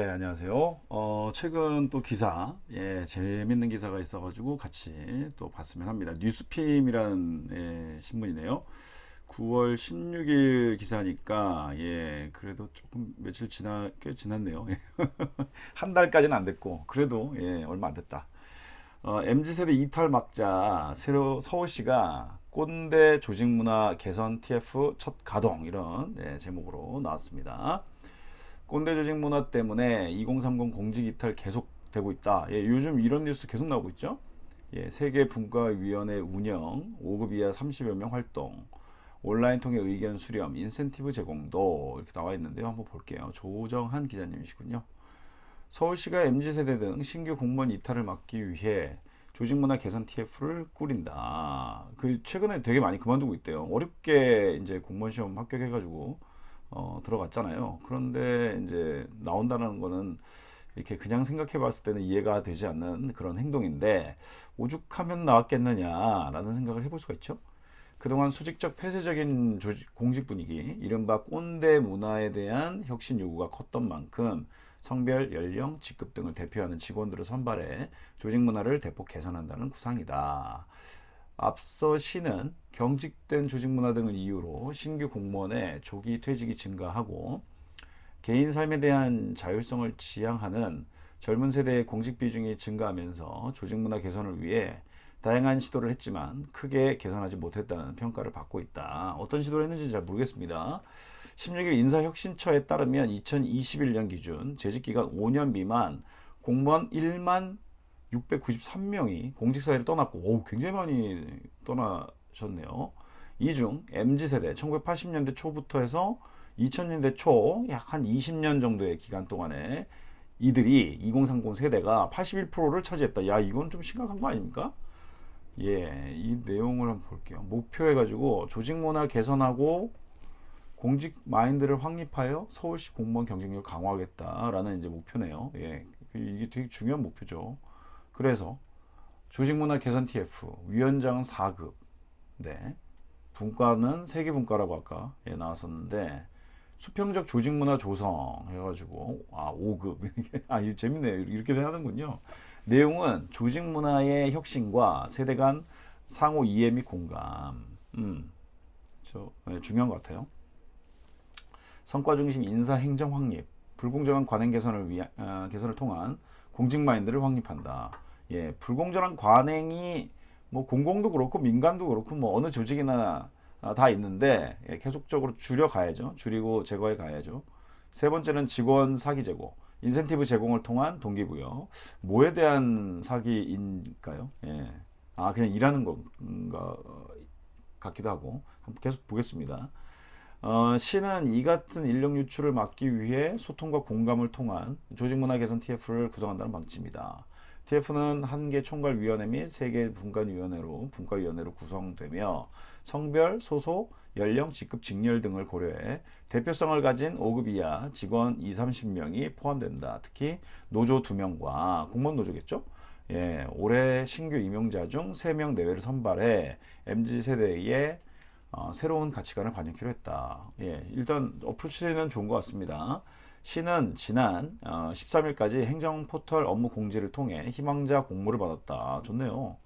네, 안녕하세요. 최근 또 기사, 재밌는 기사가 있어가지고 같이 또 봤으면 합니다. 뉴스핌이라는 신문이네요. 9월 16일 기사니까, 그래도 조금 며칠 꽤 지났네요. 한 달까지는 안 됐고, 그래도, 얼마 안 됐다. MZ세대 이탈 막자, 새로 서울시가 꼰대 조직문화 개선 TF 첫 가동, 이런 제목으로 나왔습니다. 꼰대 조직 문화 때문에 2030 공직 이탈 계속되고 있다. 요즘 이런 뉴스 계속 나오고 있죠. 세계분과위원회 운영, 5급 이하 30여 명 활동, 온라인 통해 의견 수렴, 인센티브 제공도 이렇게 나와 있는데요. 한번 볼게요. 조정한 기자님이시군요. 서울시가 MZ세대 등 신규 공무원 이탈을 막기 위해 조직문화 개선 TF를 꾸린다. 최근에 되게 많이 그만두고 있대요. 어렵게 이제 공무원 시험 합격해가지고 들어갔잖아요. 그런데 이제 나온다는 거는 이렇게 그냥 생각해 봤을 때는 이해가 되지 않는 그런 행동인데 오죽하면 나왔겠느냐라는 생각을 해볼 수가 있죠. 그동안 수직적 폐쇄적인 공직 분위기, 이른바 꼰대 문화에 대한 혁신 요구가 컸던 만큼 성별, 연령, 직급 등을 대표하는 직원들을 선발해 조직 문화를 대폭 개선한다는 구상이다. 앞서 시는 경직된 조직 문화 등을 이유로 신규 공무원의 조기 퇴직이 증가하고 개인 삶에 대한 자율성을 지향하는 젊은 세대의 공직 비중이 증가하면서 조직 문화 개선을 위해 다양한 시도를 했지만 크게 개선하지 못했다는 평가를 받고 있다. 어떤 시도를 했는지 잘 모르겠습니다. 16일 인사혁신처에 따르면 2021년 기준 재직기간 5년 미만 공무원 1만 693명이 공직사회를 떠났고, 굉장히 많이 떠나셨네요. 이 중 MZ세대 1980년대 초부터 해서 2000년대 초 약 한 20년 정도의 기간 동안에 이들이 2030 세대가 81%를 차지했다. 야, 이건 좀 심각한 거 아닙니까? 이 내용을 한번 볼게요. 목표해가지고 조직 문화 개선하고 공직 마인드를 확립하여 서울시 공무원 경쟁력을 강화하겠다라는 이제 목표네요. 이게 되게 중요한 목표죠. 그래서 조직문화 개선 TF 위원장은 4급, 네, 분과는 세계분과라고 아까 나왔었는데 수평적 조직문화 조성 해가지고 5급 이거 재밌네요. 이렇게 하는군요. 내용은 조직문화의 혁신과 세대 간 상호 이해 및 공감, 중요한 것 같아요. 성과 중심 인사 행정 확립, 불공정한 관행 개선을 통한 공직 마인드를 확립한다. 불공정한 관행이 뭐 공공도 그렇고 민간도 그렇고 뭐 어느 조직이나 다 있는데 계속적으로 줄여가야죠. 줄이고 제거해 가야죠. 세 번째는 직원 사기 제고, 인센티브 제공을 통한 동기부여. 뭐에 대한 사기인가요? 그냥 일하는 건가 같기도 하고 한번 계속 보겠습니다. 시는 이 같은 인력 유출을 막기 위해 소통과 공감을 통한 조직문화 개선 TF를 구성한다는 방침이다. TF는 한 개 총괄위원회 및 세 개 분과위원회로 구성되며 성별, 소속, 연령, 직급, 직렬 등을 고려해 대표성을 가진 5급 이하 직원 2, 30명이 포함된다. 특히 노조 2명과 공무원 노조겠죠? 올해 신규 임용자 중 3명 내외를 선발해 MZ세대의 새로운 가치관을 반영키로 했다. 일단 어프로치는 좋은 것 같습니다. 시는 지난 13일까지 행정 포털 업무 공지를 통해 희망자 공모를 받았다. 좋네요.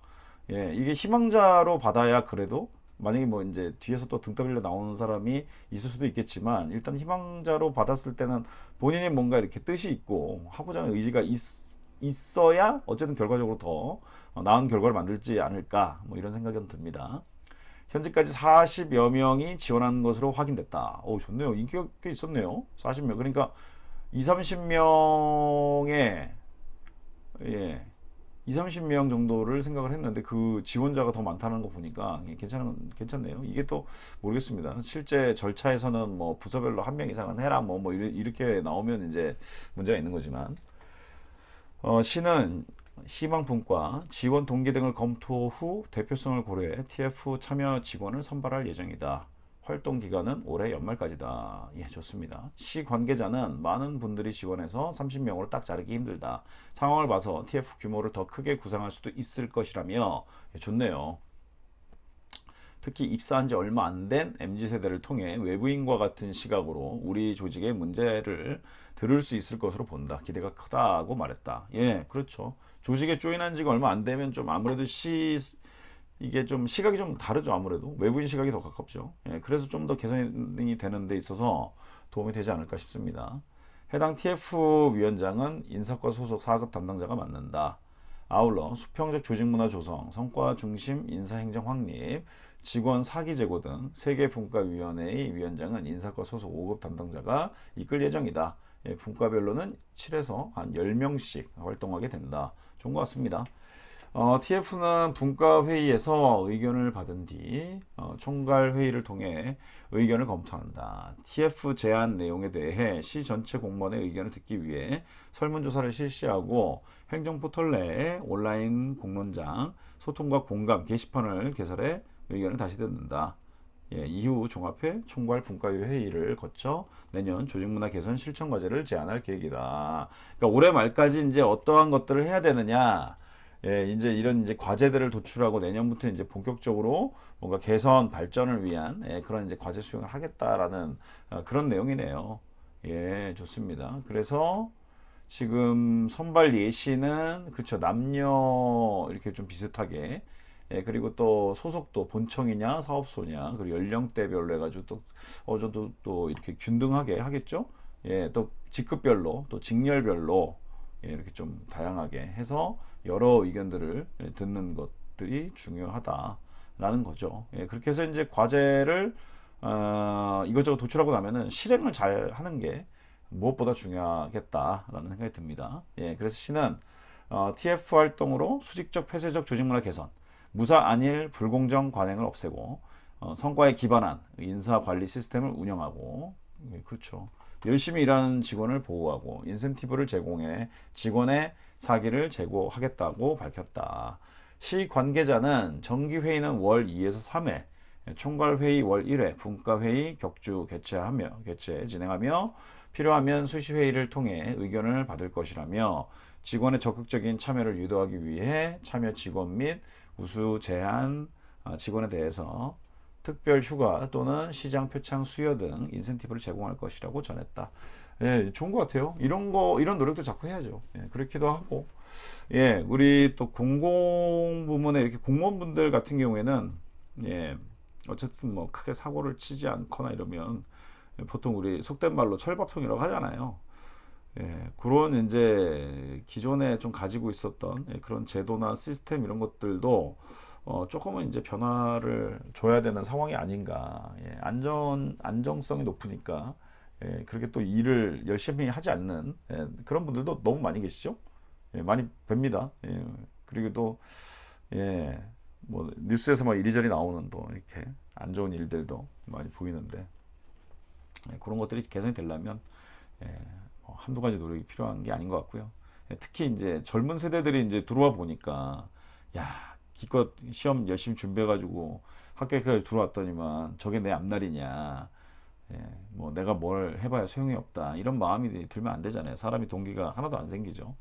이게 희망자로 받아야 그래도 만약에 뭐 이제 뒤에서 또 등 떠밀려 나오는 사람이 있을 수도 있겠지만 일단 희망자로 받았을 때는 본인이 뭔가 이렇게 뜻이 있고 하고자 하는 의지가 있어야 어쨌든 결과적으로 더 나은 결과를 만들지 않을까 뭐 이런 생각은 듭니다. 현재까지 40여 명이 지원한 것으로 확인됐다. 좋네요. 인기가 꽤 있었네요. 40명. 그러니까 2, 30명의 2, 30명 정도를 생각을 했는데 그 지원자가 더 많다는 거 보니까 괜찮네요. 이게 또 모르겠습니다. 실제 절차에서는 뭐 부서별로 한 명 이상은 해라 뭐 이렇게 나오면 이제 문제가 있는 거지만 시는 희망분과 지원 동기 등을 검토 후 대표성을 고려해 TF 참여 직원을 선발할 예정이다. 활동 기간은 올해 연말까지다. 좋습니다. 시 관계자는 많은 분들이 지원해서 30명으로 딱 자르기 힘들다. 상황을 봐서 TF 규모를 더 크게 구상할 수도 있을 것이라며 좋네요. 특히 입사한 지 얼마 안 된 MZ세대를 통해 외부인과 같은 시각으로 우리 조직의 문제를 들을 수 있을 것으로 본다. 기대가 크다고 말했다. 예, 그렇죠. 조직에 조인한 지가 얼마 안 되면 좀 아무래도 이게 좀 시각이 좀 다르죠. 아무래도 외부인 시각이 더 가깝죠. 예, 그래서 좀 더 개선이 되는 데 있어서 도움이 되지 않을까 싶습니다. 해당 TF 위원장은 인사과 소속 4급 담당자가 맡는다. 아울러 수평적 조직문화 조성, 성과 중심 인사행정 확립, 직원 사기 제고 등 세계분과위원회의 위원장은 인사과 소속 5급 담당자가 이끌 예정이다. 예, 분과별로는 7에서 한 10명씩 활동하게 된다. 좋은 것 같습니다. TF는 분과회의에서 의견을 받은 뒤 총괄회의를 통해 의견을 검토한다. TF 제안 내용에 대해 시 전체 공무원의 의견을 듣기 위해 설문조사를 실시하고 행정포털 내에 온라인 공론장, 소통과 공감 게시판을 개설해 의견을 다시 듣는다. 예, 이후 종합회 총괄 분과위 회의를 거쳐 내년 조직문화 개선 실천 과제를 제안할 계획이다. 그러니까 올해 말까지 이제 어떠한 것들을 해야 되느냐. 예, 이제 이런 이제 과제들을 도출하고 내년부터 이제 본격적으로 뭔가 개선 발전을 위한 그런 이제 과제 수행을 하겠다라는 그런 내용이네요. 예, 좋습니다. 그래서 지금 선발 예시는 그렇죠. 남녀 이렇게 좀 비슷하게 그리고 또 소속도 본청이냐 사업소냐 그리고 연령대별로 해가지고 또 어느 정도 또 이렇게 균등하게 하겠죠. 예, 또 직급별로 또 직렬별로 이렇게 좀 다양하게 해서 여러 의견들을 듣는 것들이 중요하다라는 거죠. 예, 그렇게 해서 이제 과제를 이것저것 도출하고 나면은 실행을 잘 하는 게 무엇보다 중요하겠다라는 생각이 듭니다. 예, 그래서 시는 TF 활동으로 수직적 폐쇄적 조직문화 개선, 무사 안일 불공정 관행을 없애고 성과에 기반한 인사 관리 시스템을 운영하고 예, 그렇죠. 열심히 일하는 직원을 보호하고 인센티브를 제공해 직원의 사기를 제고하겠다고 밝혔다. 시 관계자는 정기회의는 월 2에서 3회, 총괄회의 월 1회, 분과회의 격주 개최 진행하며 필요하면 수시회의를 통해 의견을 받을 것이라며 직원의 적극적인 참여를 유도하기 위해 참여 직원 및 우수 제한 직원에 대해서 특별 휴가 또는 시장 표창 수여 등 인센티브를 제공할 것이라고 전했다. 예, 좋은 것 같아요. 이런 노력도 자꾸 해야죠. 예, 그렇기도 하고. 예, 우리 또 공공부문의 이렇게 공무원분들 같은 경우에는, 예, 어쨌든 뭐 크게 사고를 치지 않거나 이러면 보통 우리 속된 말로 철밥통이라고 하잖아요. 예, 그런 이제 기존에 좀 가지고 있었던 그런 제도나 시스템 이런 것들도 조금은 이제 변화를 줘야 되는 상황이 아닌가. 예, 안정성이 높으니까 그렇게 또 일을 열심히 하지 않는 그런 분들도 너무 많이 계시죠. 예, 많이 뵙니다. 예, 그리고 또 예, 뭐 뉴스에서 막 이리저리 나오는 또 이렇게 안 좋은 일들도 많이 보이는데 그런 것들이 개선이 되려면 뭐 한두 가지 노력이 필요한 게 아닌 것 같고요. 특히 이제 젊은 세대들이 이제 들어와 보니까 야 기껏 시험 열심히 준비해가지고 학교에 들어왔더니만 저게 내 앞날이냐. 뭐 내가 뭘 해봐야 소용이 없다. 이런 마음이 들면 안 되잖아요. 사람이 동기가 하나도 안 생기죠.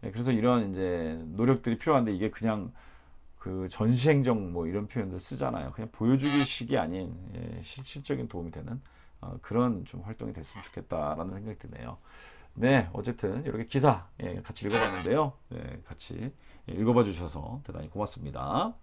그래서 이런 이제 노력들이 필요한데 이게 그냥 그 전시행정 뭐 이런 표현들 쓰잖아요. 그냥 보여주기식이 아닌 실질적인 도움이 되는 그런 좀 활동이 됐으면 좋겠다라는 생각이 드네요. 네, 어쨌든 이렇게 기사 같이 읽어봤는데요. 같이 읽어봐 주셔서 대단히 고맙습니다.